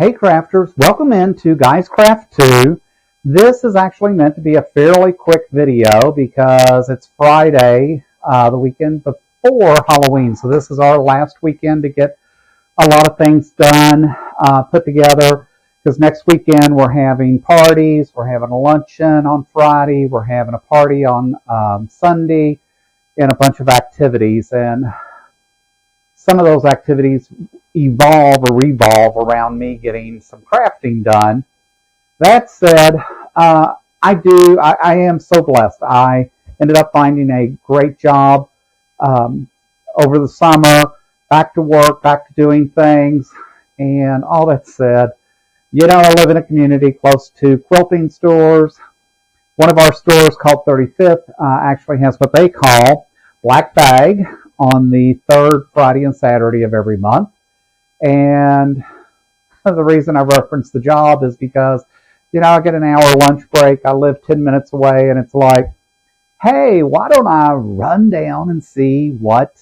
Hey crafters, welcome into Guys Craft 2. This is actually meant to be a fairly quick video because it's Friday, the weekend before Halloween. So this is our last weekend to get a lot of things done, put together, because next weekend we're having parties, we're having a luncheon on Friday, we're having a party on Sunday, and a bunch of activities. And some of those activities evolve or revolve around me getting some crafting done. That said, I am so blessed. I ended up finding a great job over the summer, back to work, back to doing things, and all that said, I live in a community close to quilting stores. One of our stores called 35th actually has what they call Black Bag on the third Friday and Saturday of every month. And the reason I reference the job is because, I get an hour lunch break. I live 10 minutes away, and it's like, hey, why don't I run down and see what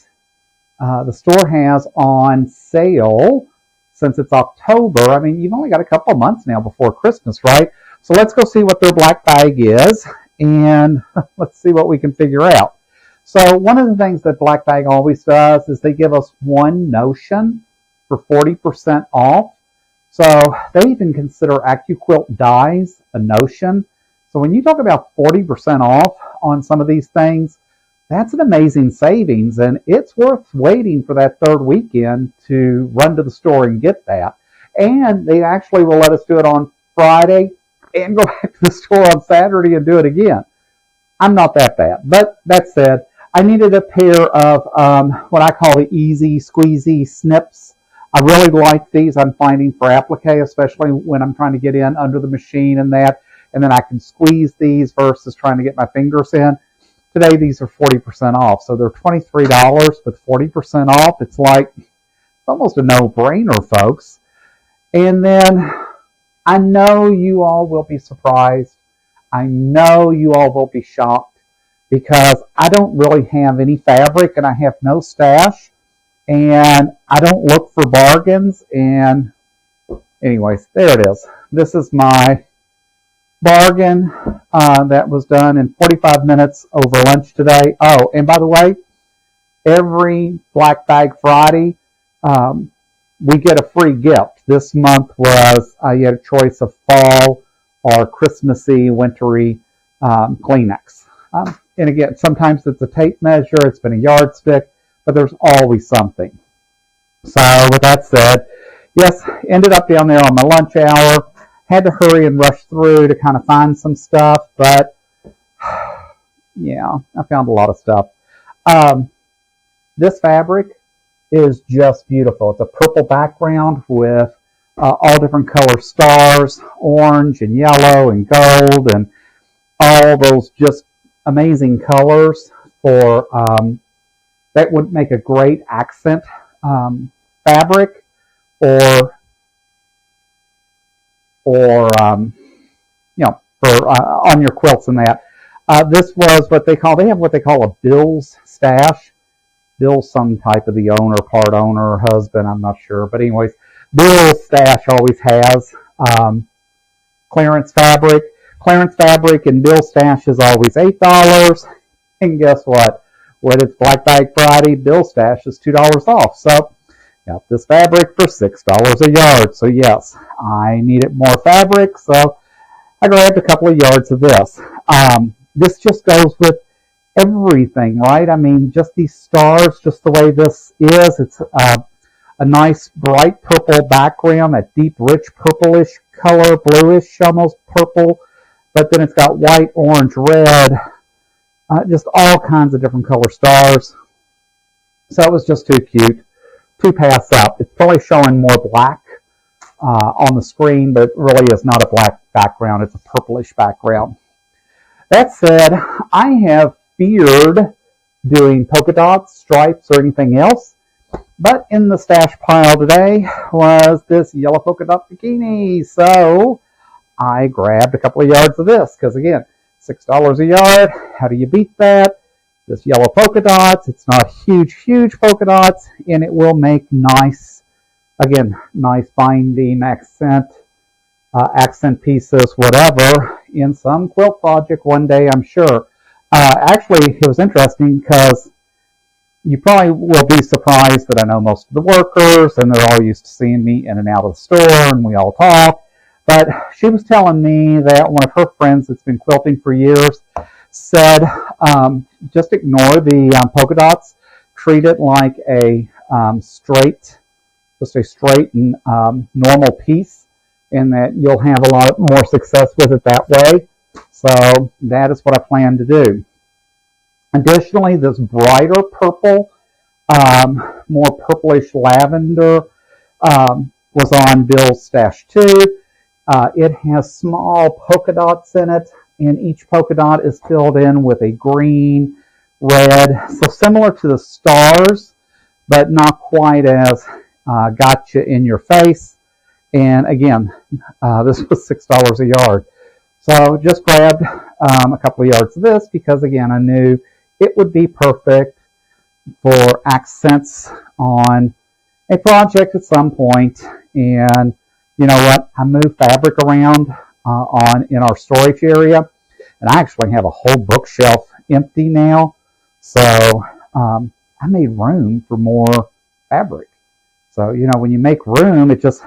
the store has on sale since it's October. I mean, you've only got a couple of months now before Christmas, right? So let's go see what their Black Bag is, and let's see what we can figure out. So one of the things that Black Bag always does is they give us one notion for 40% off. So they even consider AccuQuilt dies a notion. So when you talk about 40% off on some of these things, that's an amazing savings, and it's worth waiting for that third weekend to run to the store and get that. And they actually will let us do it on Friday and go back to the store on Saturday and do it again. I'm not that bad. But that said, I needed a pair of what I call the easy squeezy snips. I really like these. I'm finding for applique, especially when I'm trying to get in under the machine and that, and then I can squeeze these versus trying to get my fingers in. Today, these are 40% off, so they're $23 with 40% off. It's almost a no-brainer, folks. And then I know you all will be surprised. I know you all will be shocked because I don't really have any fabric and I have no stash. And I don't look for bargains. And anyways, there it is. This is my bargain that was done in 45 minutes over lunch today. Oh, and by the way, every Black Bag Friday, we get a free gift. This month was you had a choice of fall or Christmassy, wintry Kleenex. And again, sometimes it's a tape measure, it's been a yardstick, but there's always something. So with that said, yes, ended up down there on my lunch hour. Had to hurry and rush through to kind of find some stuff, but yeah, I found a lot of stuff. This fabric is just beautiful. It's a purple background with all different color stars, orange and yellow and gold, and all those just amazing colors for that would make a great accent fabric or for on your quilts and that. This was what they have what they call a Bill's stash. Bill's some type of the owner, part owner, or husband, I'm not sure. But anyways, Bill's stash always has clearance fabric. Clearance fabric and Bill's stash is always $8. And guess what? When it's Black Bag Friday, Bill's stash is $2 off. So got this fabric for $6 a yard. So yes, I needed more fabric, so I grabbed a couple of yards of this. This just goes with everything, right? I mean, just these stars, just the way this is. It's a nice bright purple background, that deep, rich purplish color, bluish, almost purple. But then it's got white, orange, red, just all kinds of different color stars. So it was just too cute to pass up. It's probably showing more black on the screen, but it really is not a black background. It's a purplish background. That said, I have feared doing polka dots, stripes, or anything else. But in the stash pile today was this yellow polka dot bikini. So I grabbed a couple of yards of this because, again, $6 a yard. How do you beat that? This yellow polka dots. It's not huge polka dots, and it will make nice Again, nice binding, accent pieces, whatever, in some quilt project one day, I'm sure. Actually, it was interesting because you probably will be surprised that I know most of the workers, and they're all used to seeing me in and out of the store, and we all talk. But she was telling me that one of her friends that's been quilting for years said, just ignore the polka dots, treat it like a straight and normal piece, and that you'll have a lot more success with it that way. So that is what I plan to do. Additionally, this brighter purple, more purplish lavender, was on Bill's stash too. It has small polka dots in it, and each polka dot is filled in with a green, red, so similar to the stars, but not quite as gotcha in your face. And again, this was $6 a yard. So just grabbed a couple of yards of this because, again, I knew it would be perfect for accents on a project at some point. And you know what? I moved fabric around in our storage area, and I actually have a whole bookshelf empty now. So I made room for more fabric. So, you know, when you make room, it just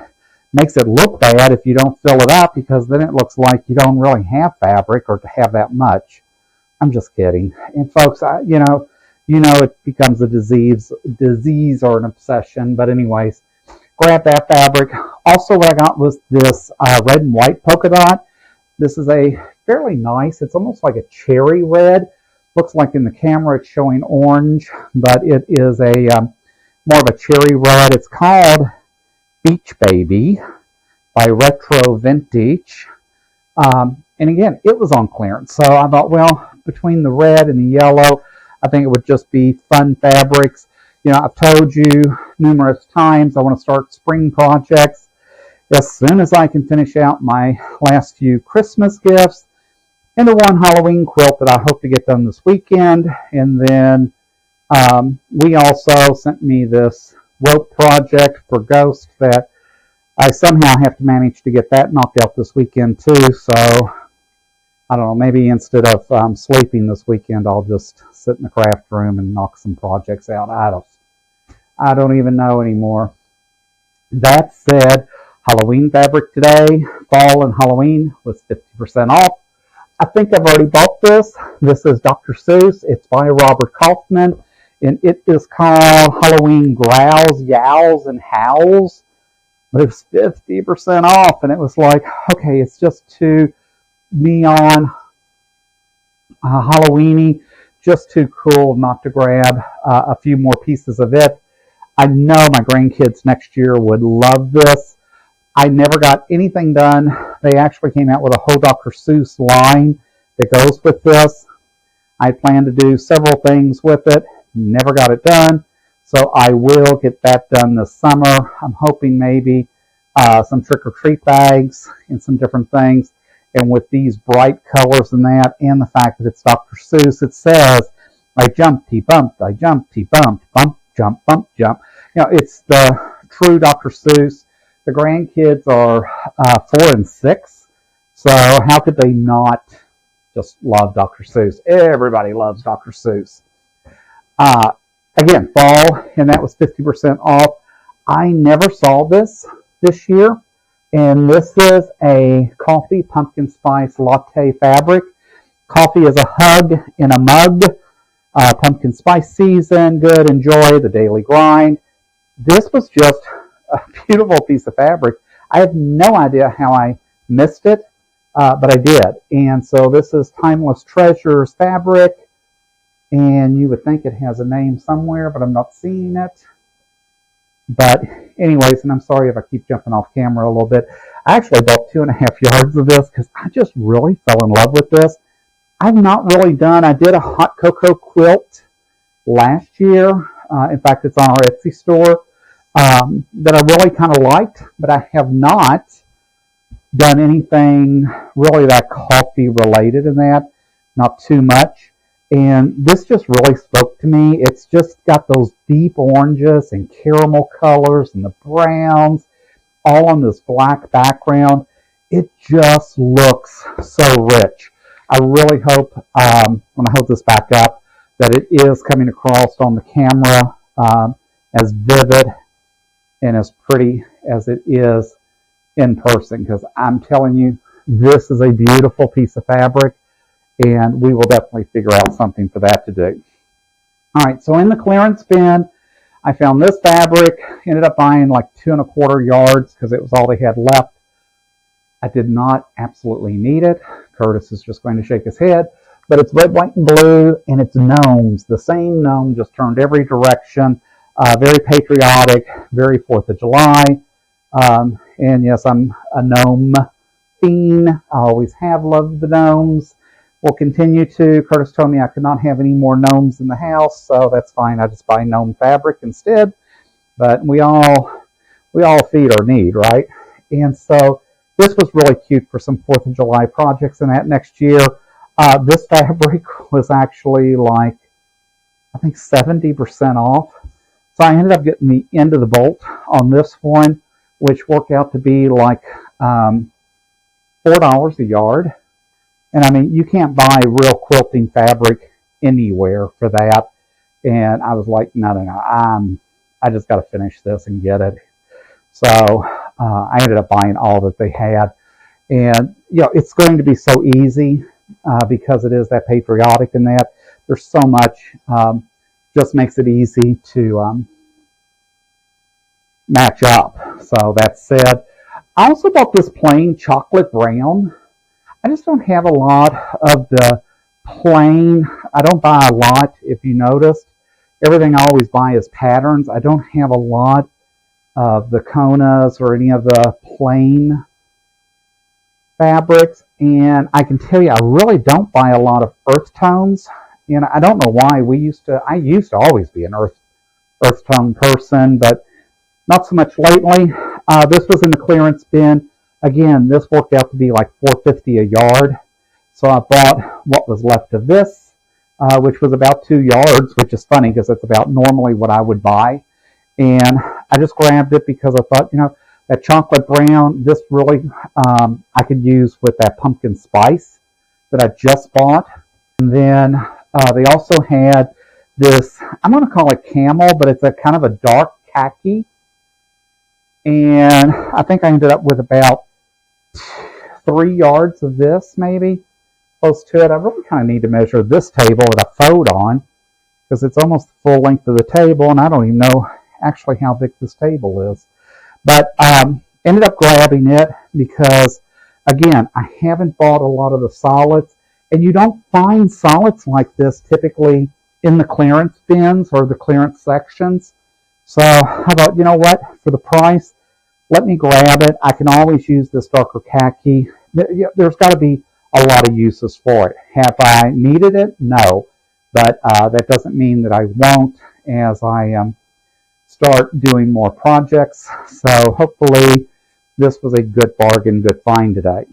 makes it look bad if you don't fill it up, because then it looks like you don't really have fabric or to have that much. I'm just kidding. And folks, you know it becomes a disease or an obsession. But anyways, grab that fabric. Also, what I got was this red and white polka dot. This is a fairly nice, it's almost like a cherry red. Looks like in the camera it's showing orange, but it is a more of a cherry red. It's called Beach Baby by Retro Vintage. And again, it was on clearance. So I thought, well, between the red and the yellow, I think it would just be fun fabrics. You know, I've told you numerous times I want to start spring projects as soon as I can finish out my last few Christmas gifts and the one Halloween quilt that I hope to get done this weekend. And then we also sent me this rope project for Ghost that I somehow have to manage to get that knocked out this weekend too. So I don't know, maybe instead of sleeping this weekend, I'll just sit in the craft room and knock some projects out. I don't even know anymore. That said, Halloween fabric today, fall and Halloween, was 50% off. I think I've already bought this. This is Dr. Seuss. It's by Robert Kaufman, and it is called Halloween Growls, Yowls, and Howls. But it was 50% off, and it was like, okay, it's just too neon, Halloweeny, just too cool not to grab a few more pieces of it. I know my grandkids next year would love this. I never got anything done. They actually came out with a whole Dr. Seuss line that goes with this. I plan to do several things with it. Never got it done. So I will get that done this summer. I'm hoping maybe some trick-or-treat bags and some different things. And with these bright colors and that, and the fact that it's Dr. Seuss, it says, I jumped, he bumped, I jumped, he bumped, bump, jump, bump, jump. You know, it's the true Dr. Seuss. The grandkids are 4 and 6, so how could they not just love Dr. Seuss? Everybody loves Dr. Seuss. Again, fall, and that was 50% off. I never saw this year, and this is a coffee pumpkin spice latte fabric. Coffee is a hug in a mug. Pumpkin spice season, good, enjoy the daily grind. This was just a beautiful piece of fabric. I have no idea how I missed it, but I did. And so this is Timeless Treasures fabric, and you would think it has a name somewhere, but I'm not seeing it. But anyways, and I'm sorry if I keep jumping off camera a little bit. I actually bought 2.5 yards of this because I just really fell in love with this. I've not really done, I did a hot cocoa quilt last year. In fact, it's on our Etsy store. That I really kind of liked, but I have not done anything really that coffee related in that, not too much. And this just really spoke to me. It's just got those deep oranges and caramel colors and the browns, all on this black background. It just looks so rich. I really hope, when I hold this back up, that it is coming across on the camera as vivid and as pretty as it is in person, because I'm telling you, this is a beautiful piece of fabric, and we will definitely figure out something for that to do. All right, so in the clearance bin, I found this fabric, ended up buying like 2¼ yards because it was all they had left. I did not absolutely need it. Curtis is just going to shake his head, but it's red, white, and blue, and it's gnomes. The same gnome, just turned every direction. Very patriotic, very 4th of July. And yes, I'm a gnome fiend. I always have loved the gnomes. Will continue to. Curtis told me I could not have any more gnomes in the house, so that's fine. I just buy gnome fabric instead. But we all feed our need, right? And so this was really cute for some 4th of July projects and that next year. This fabric was actually like, I think 70% off. So I ended up getting the end of the bolt on this one, which worked out to be like $4 a yard. And I mean, you can't buy real quilting fabric anywhere for that. And I was like, no, I just got to finish this and get it. So I ended up buying all that they had. And, you know, it's going to be so easy because it is that patriotic in that. There's so much, just makes it easy to match up. So that said, I also bought this plain chocolate brown. I just don't have a lot of the plain. I don't buy a lot, if you noticed. Everything I always buy is patterns. I don't have a lot of the Konas or any of the plain fabrics. And I can tell you, I really don't buy a lot of earth tones. And I don't know why. I used to always be an earth tone person, but not so much lately. This was in the clearance bin. Again, this worked out to be like $4.50 a yard. So I bought what was left of this, which was about 2 yards, which is funny because it's about normally what I would buy. And I just grabbed it because I thought, you know, that chocolate brown, this really I could use with that pumpkin spice that I just bought. And then they also had this, I'm going to call it camel, but it's a kind of a dark khaki. And I think I ended up with about 3 yards of this, maybe, close to it. I really kind of need to measure this table that I sewed on because it's almost the full length of the table, and I don't even know actually how big this table is. But ended up grabbing it because, again, I haven't bought a lot of the solids, and you don't find solids like this typically in the clearance bins or the clearance sections. So I thought, you know what, for the price, let me grab it. I can always use this darker khaki. There's got to be a lot of uses for it. Have I needed it? No. But that doesn't mean that I won't as I start doing more projects. So hopefully this was a good bargain, good find today.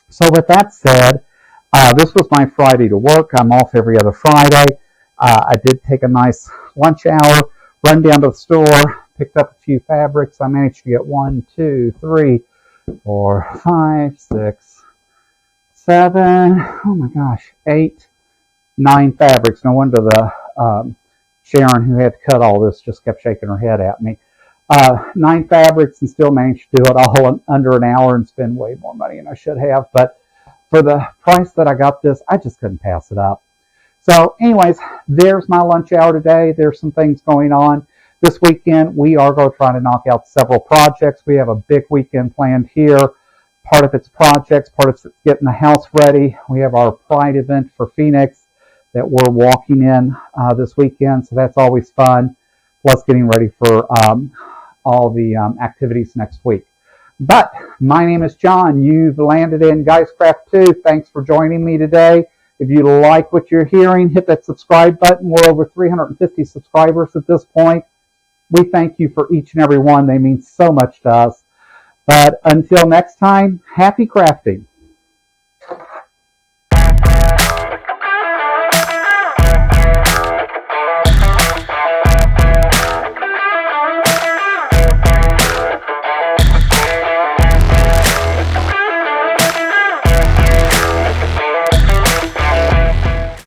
So with that said, this was my Friday to work. I'm off every other Friday. I did take a nice lunch hour, run down to the store, picked up a few fabrics. I managed to get 1, 2, 3, 4, 5, 6, 7, oh my gosh, 8, 9 fabrics. No wonder the Sharon, who had to cut all this, just kept shaking her head at me. 9 fabrics and still managed to do it all in under an hour and spend way more money than I should have. But for the price that I got this, I just couldn't pass it up. So anyways, there's my lunch hour today. There's some things going on. This weekend, we are going to try to knock out several projects. We have a big weekend planned here. Part of it's projects, part of it's getting the house ready. We have our Pride event for Phoenix that we're walking in this weekend, so that's always fun. Plus getting ready for all the activities next week. But my name is John. You've landed in Guys Craft 2. Thanks for joining me today. If you like what you're hearing, hit that subscribe button. We're over 350 subscribers at this point. We thank you for each and every one. They mean so much to us. But until next time, happy crafting.